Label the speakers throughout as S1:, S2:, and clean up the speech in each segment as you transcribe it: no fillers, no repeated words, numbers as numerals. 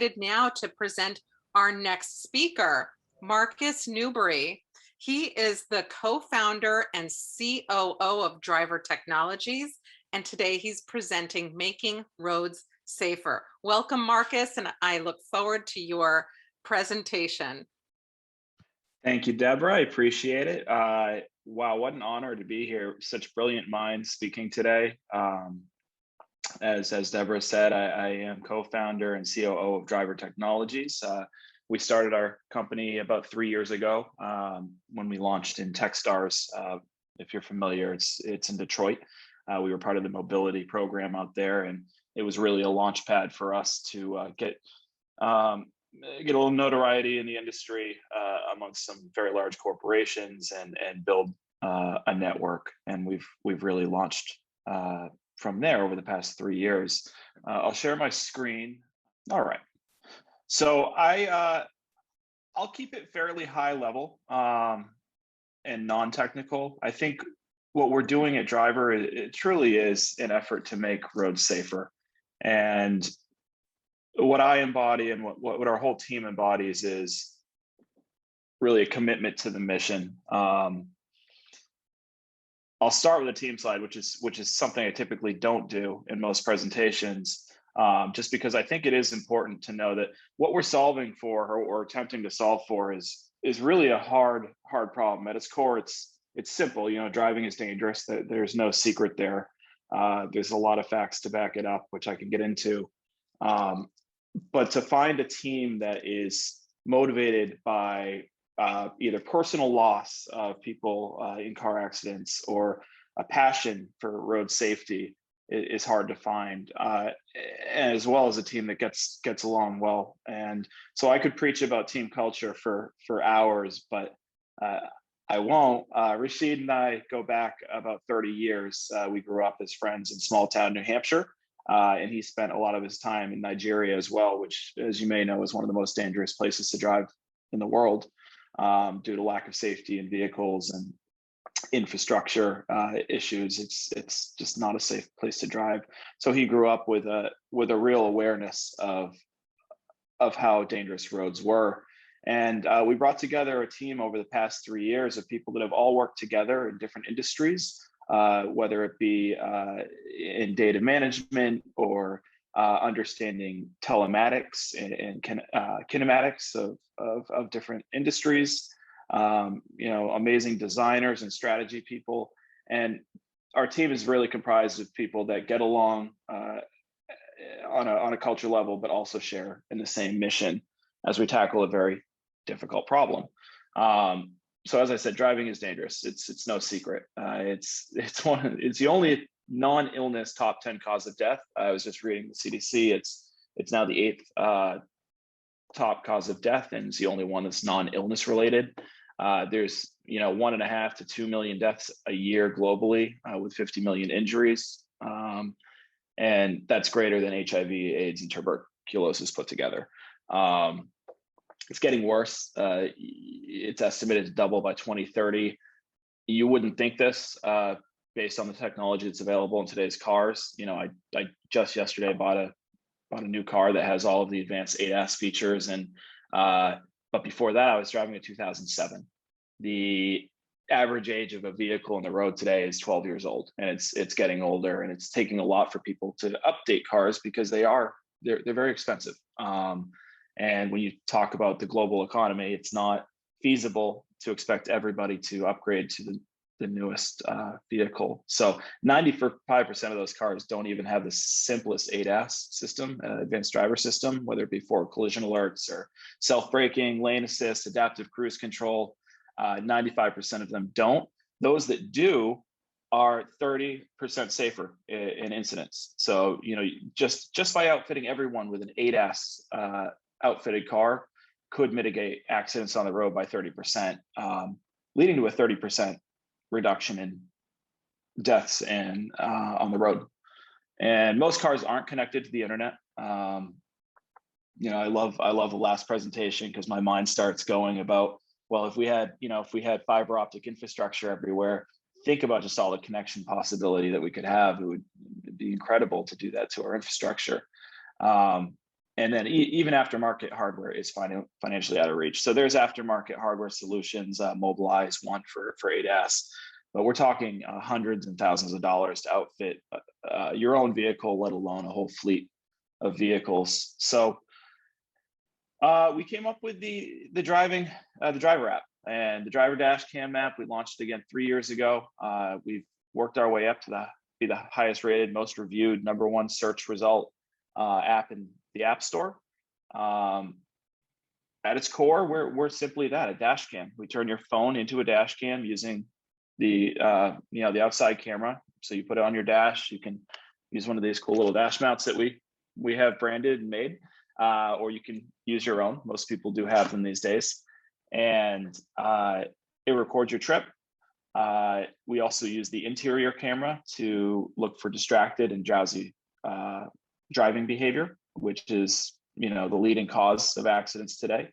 S1: excited now to present our next speaker, Marcus Newbury. He is the co-founder and COO of Driver Technologies, and today he's presenting Making Roads Safer. Welcome, Marcus, and I look forward to your presentation.
S2: Thank you, Deborah. I appreciate it. Wow, what an honor to be here. Such brilliant minds speaking today. As Deborah said, I am co-founder and COO of Driver Technologies. We started our company about 3 years ago when we launched in Techstars. If you're familiar, it's in Detroit. We were part of the mobility program out there, and it was really a launch pad for us to get a little notoriety in the industry amongst some very large corporations and build a network. And we've really launched from there over the past 3 years. I'll share my screen. All right. So I'll keep it fairly high level and non-technical. I think what we're doing at Driver, it truly is an effort to make roads safer. And what I embody and what our whole team embodies is really a commitment to the mission. I'll start with the team slide, which is something I typically don't do in most presentations, just because I think it is important to know that what we're solving for or attempting to solve for is really a hard problem. At its core, it's simple. You know, driving is dangerous. There's no secret there. There's a lot of facts to back it up, which I can get into. But to find a team that is motivated by either personal loss of people in car accidents or a passion for road safety is hard to find, as well as a team that gets along well. And so I could preach about team culture for hours, but I won't. Rashid and I go back about 30 years. We grew up as friends in small town New Hampshire. And he spent a lot of his time in Nigeria as well, which, as you may know, is one of the most dangerous places to drive in the world due to lack of safety in vehicles and infrastructure issues. It's just not a safe place to drive. So he grew up with a real awareness of how dangerous roads were. And we brought together a team over the past 3 years of people that have all worked together in different industries. Whether it be in data management or understanding telematics and kinematics of different industries, amazing designers and strategy people. And our team is really comprised of people that get along on a culture level, but also share in the same mission as we tackle a very difficult problem. So as I said, driving is dangerous. It's no secret. It's the only non-illness top 10 cause of death. I was just reading the CDC. It's now the 8th top cause of death, and it's the only one that's non-illness related. There's 1.5 to 2 million deaths a year globally, with 50 million injuries, and that's greater than HIV, AIDS, and tuberculosis put together. It's getting worse. It's estimated to double by 2030. You wouldn't think this based on the technology that's available in today's cars. I just yesterday bought a new car that has all of the advanced ADAS features, and but before that I was driving a 2007. The average age of a vehicle on the road today is 12 years old, and it's getting older, and it's taking a lot for people to update cars because they're very expensive. And when you talk about the global economy, it's not feasible to expect everybody to upgrade to the newest vehicle. So 95% of those cars don't even have the simplest ADAS system, advanced driver system, whether it be forward collision alerts or self-braking, lane assist, adaptive cruise control. 95% of them don't. Those that do are 30% safer in incidents. So just by outfitting everyone with an ADAS outfitted car could mitigate accidents on the road by 30%, leading to a 30% reduction in deaths and on the road. And most cars aren't connected to the internet. I love the last presentation because my mind starts going about, well, if we had fiber optic infrastructure everywhere, think about just all the connection possibility that we could have. It'd be incredible to do that to our infrastructure. And then even aftermarket hardware is financially out of reach. So there's aftermarket hardware solutions, Mobilize one for ADAS, but we're talking hundreds and thousands of dollars to outfit your own vehicle, let alone a whole fleet of vehicles. So we came up with the driver app and the driver dash cam app. We launched it again 3 years ago. We've worked our way up to be the highest rated, most reviewed, #1 search result app in the App Store. At its core, we're simply that, a dash cam. We turn your phone into a dash cam using the the outside camera. So you put it on your dash. You can use one of these cool little dash mounts that we have branded and made, or you can use your own. Most people do have them these days, and it records your trip. We also use the interior camera to look for distracted and drowsy driving behavior, which is the leading cause of accidents today.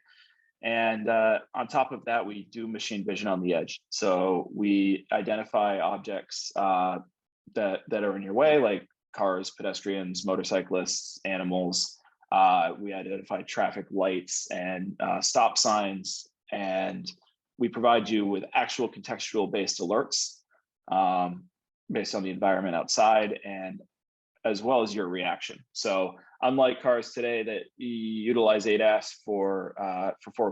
S2: And on top of that, we do machine vision on the edge. So we identify objects that are in your way, like cars, pedestrians, motorcyclists, animals. We identify traffic lights and stop signs, and we provide you with actual contextual based alerts based on the environment outside, and as well as your reaction. So unlike cars today that utilize ADAS for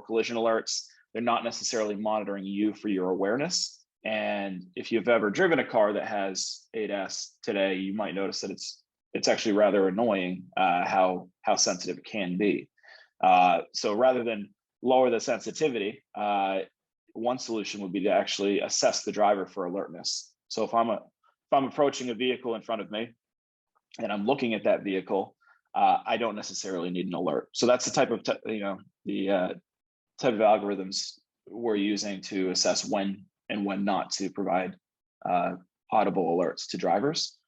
S2: collision alerts, they're not necessarily monitoring you for your awareness. And if you've ever driven a car that has ADAS today, you might notice that it's actually rather annoying how sensitive it can be. So rather than lower the sensitivity, one solution would be to actually assess the driver for alertness. So if I'm approaching a vehicle in front of me and I'm looking at that vehicle, I don't necessarily need an alert. So that's the type of type of algorithms we're using to assess when and when not to provide audible alerts to drivers.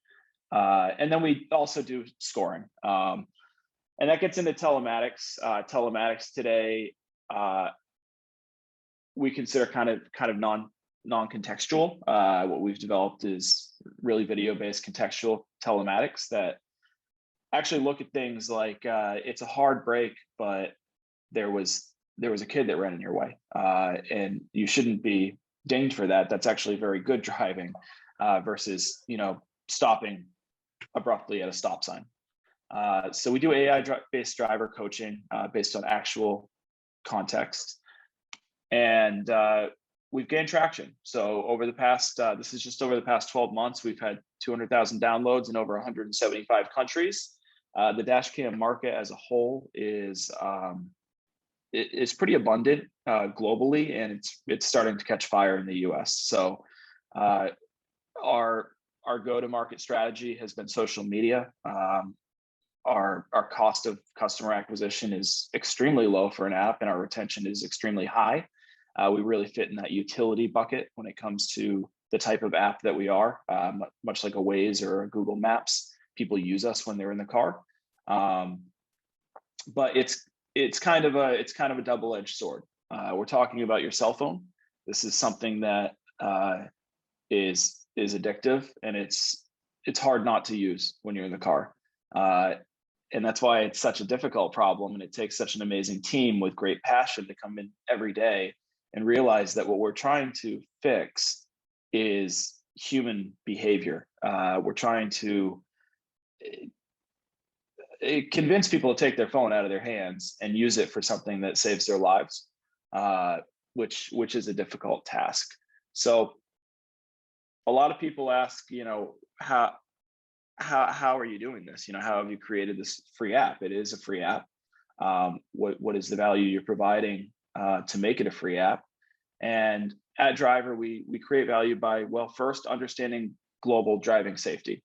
S2: And then we also do scoring, and that gets into telematics. Telematics today we consider kind of non-contextual. What we've developed is really video-based contextual telematics that actually look at things like it's a hard break, but there was a kid that ran in your way, and you shouldn't be dinged for that. That's actually very good driving versus stopping abruptly at a stop sign. So we do AI-based driver coaching based on actual context, and we've gained traction. So over the past, this is just over the past 12 months, we've had 200,000 downloads in over 175 countries. The dash cam market as a whole is pretty abundant globally, and it's starting to catch fire in the US. So our go-to-market strategy has been social media. Our cost of customer acquisition is extremely low for an app, and our retention is extremely high. We really fit in that utility bucket when it comes to the type of app that we are, much like a Waze or a Google Maps. People use us when they're in the car, but it's kind of a double-edged sword. We're talking about your cell phone. This is something that is addictive, and it's hard not to use when you're in the car. And that's why it's such a difficult problem, and it takes such an amazing team with great passion to come in every day and realize that what we're trying to fix is human behavior. We're trying to convince people to take their phone out of their hands and use it for something that saves their lives, which is a difficult task. So a lot of people ask, how are you doing this? How have you created this free app? It is a free app. What is the value you're providing to make it a free app? And at Driver, we create value by, well, first understanding global driving safety.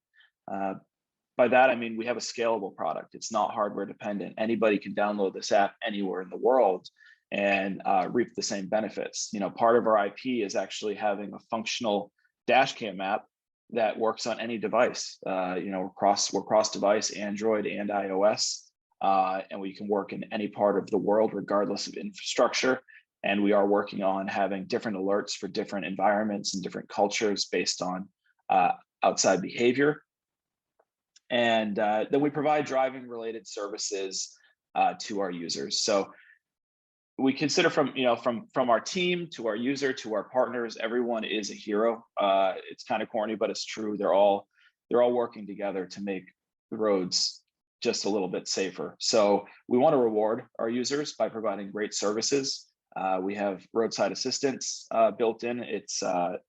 S2: By that, I mean, we have a scalable product. It's not hardware dependent. Anybody can download this app anywhere in the world and reap the same benefits. Part of our IP is actually having a functional dash cam app that works on any device. We're cross device, Android and iOS, and we can work in any part of the world regardless of infrastructure. And we are working on having different alerts for different environments and different cultures based on outside behavior. And then we provide driving related services to our users. So we consider from our team to our user to our partners, everyone is a hero. It's kind of corny, but it's true. They're all working together to make the roads just a little bit safer. So we want to reward our users by providing great services. We have roadside assistance built in. It's a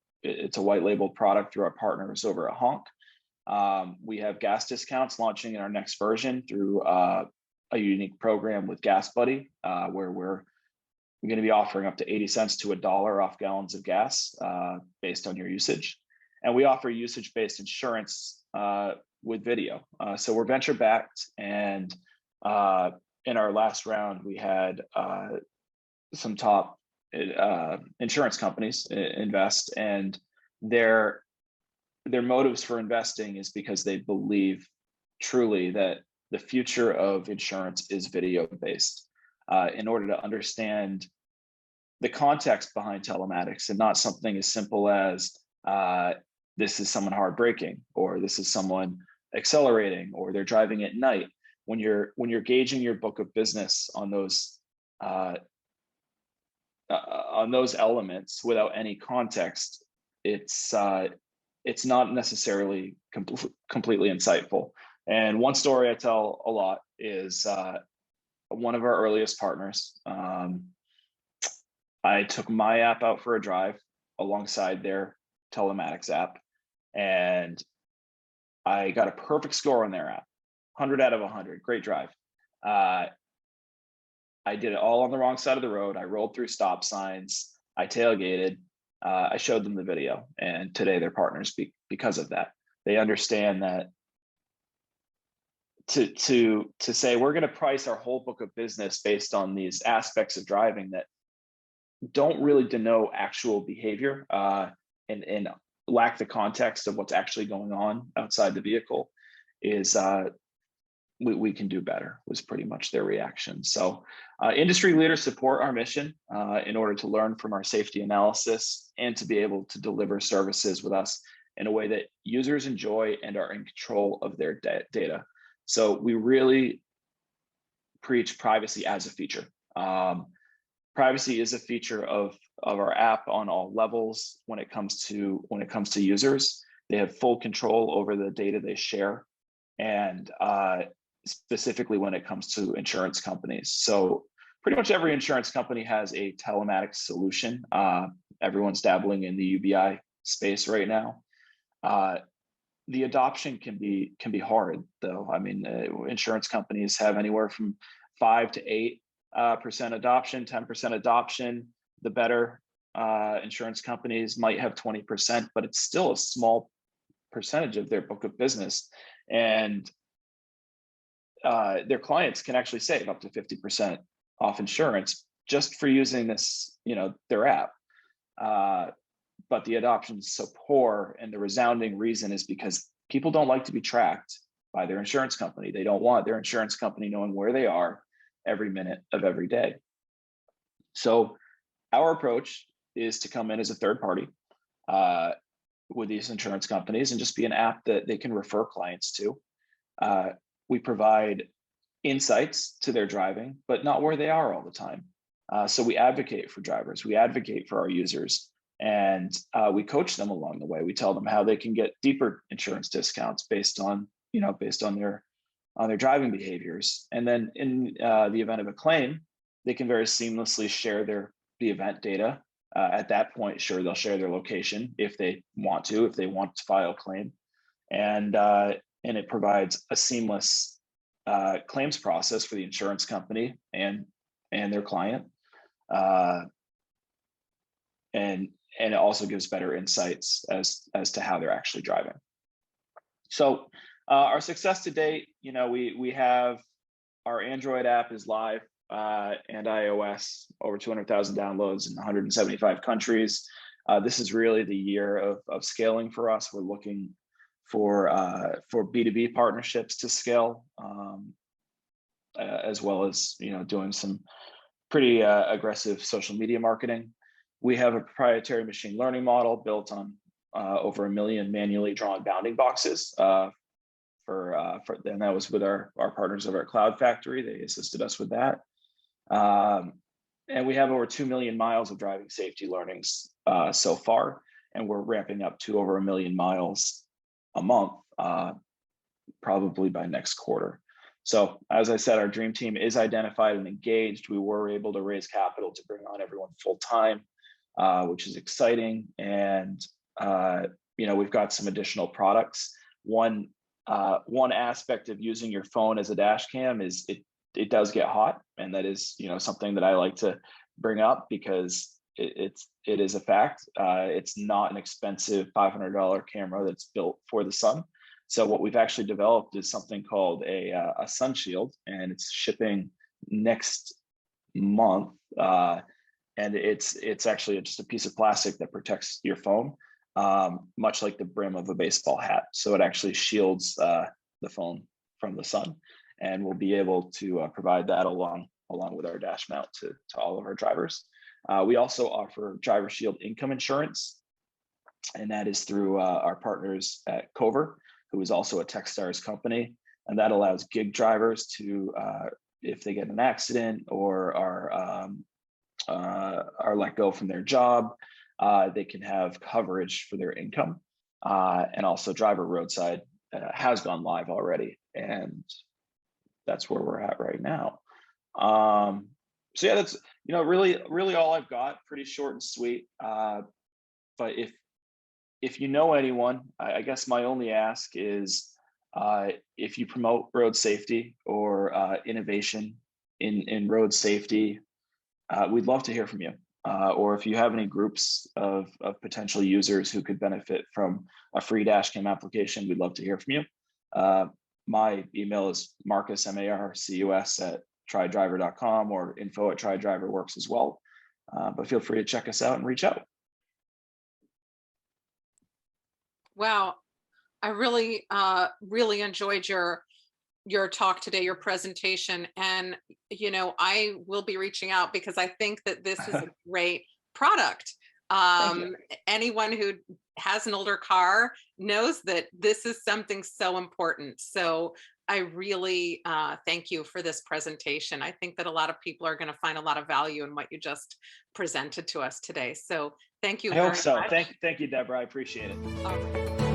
S2: white labeled product through our partners over at Honk. We have gas discounts launching in our next version through a unique program with Gas Buddy, where we're going to be offering up to 80 cents to $1 off gallons of gas based on your usage. And we offer usage-based insurance with video. So we're venture backed, and in our last round, we had some top insurance companies invest, and their motives for investing is because they believe truly that the future of insurance is video based. In order to understand the context behind telematics, and not something as simple as this is someone hard braking, or this is someone accelerating, or they're driving at night. When you're gauging your book of business on those elements without any context, it's not necessarily completely insightful. And one story I tell a lot is one of our earliest partners. I took my app out for a drive alongside their telematics app, and I got a perfect score on their app, 100 out of 100, great drive. I did it all on the wrong side of the road. I rolled through stop signs, I tailgated, I showed them the video, and today they're partners because of that. They understand that to say we're going to price our whole book of business based on these aspects of driving that don't really denote actual behavior and lack the context of what's actually going on outside the vehicle is we can do better, was pretty much their reaction. So industry leaders support our mission in order to learn from our safety analysis and to be able to deliver services with us in a way that users enjoy and are in control of their data. So we really preach privacy as a feature. Privacy is a feature of our app on all levels. When it comes to users, they have full control over the data they share, and specifically when it comes to insurance companies. So pretty much every insurance company has a telematics solution. Everyone's dabbling in the UBI space right now. The adoption can be hard, though. I mean, insurance companies have anywhere from 5 to 8% adoption, 10% adoption. The better insurance companies might have 20%, but it's still a small percentage of their book of business. And their clients can actually save up to 50% off insurance just for using this, their app. But the adoption is so poor, and the resounding reason is because people don't like to be tracked by their insurance company. They don't want their insurance company knowing where they are every minute of every day. So our approach is to come in as a third party with these insurance companies and just be an app that they can refer clients to. We provide insights to their driving, but not where they are all the time. So we advocate for drivers, we advocate for our users, and we coach them along the way. We tell them how they can get deeper insurance discounts based on their driving behaviors. And then in the event of a claim, they can very seamlessly share the event data. At that point, sure, they'll share their location if they want to file a claim. And it provides a seamless claims process for the insurance company and their client. And it also gives better insights as to how they're actually driving. So our success to date, we have our Android app is live and iOS, over 200,000 downloads in 175 countries. This is really the year of scaling for us. We're looking for B2B partnerships to scale, as well as doing some pretty aggressive social media marketing. We have a proprietary machine learning model built on over 1 million manually drawn bounding boxes and that was with our partners over at Cloud Factory. They assisted us with that. And we have over 2 million miles of driving safety learnings so far, and we're ramping up to over 1 million miles a month, probably by next quarter. So as I said, our dream team is identified and engaged. We were able to raise capital to bring on everyone full time, which is exciting. And we've got some additional products. One aspect of using your phone as a dash cam is it does get hot, and that is something that I like to bring up because it is a fact. It's not an expensive $500 camera that's built for the sun. So what we've actually developed is something called a sun shield, and it's shipping next month. And it's actually just a piece of plastic that protects your phone, much like the brim of a baseball hat. So it actually shields the phone from the sun, and we'll be able to provide that along with our dash mount to all of our drivers. We also offer Driver Shield income insurance, and that is through our partners at Cover, who is also a Techstars company, and that allows gig drivers to, if they get in an accident or are let go from their job, they can have coverage for their income. And also Driver Roadside has gone live already, and that's where we're at right now. So yeah, that's really all I've got. Pretty short and sweet. But if you know anyone, I guess my only ask is if you promote road safety or innovation in road safety, we'd love to hear from you. Or if you have any groups of potential users who could benefit from a free dashcam application, we'd love to hear from you. My email is Marcus, MARCUS @trydriver.com, or info@trydriver works as well. But feel free to check us out and reach out.
S1: Wow, I really, really enjoyed your talk today, your presentation, and I will be reaching out because I think that this is a great product. Anyone who has an older car knows that this is something so important. So I really thank you for this presentation. I think that a lot of people are going to find a lot of value in what you just presented to us today. So thank you
S2: I hope
S1: very
S2: so.
S1: much.
S2: Thank you, Deborah. I appreciate it.
S1: All right.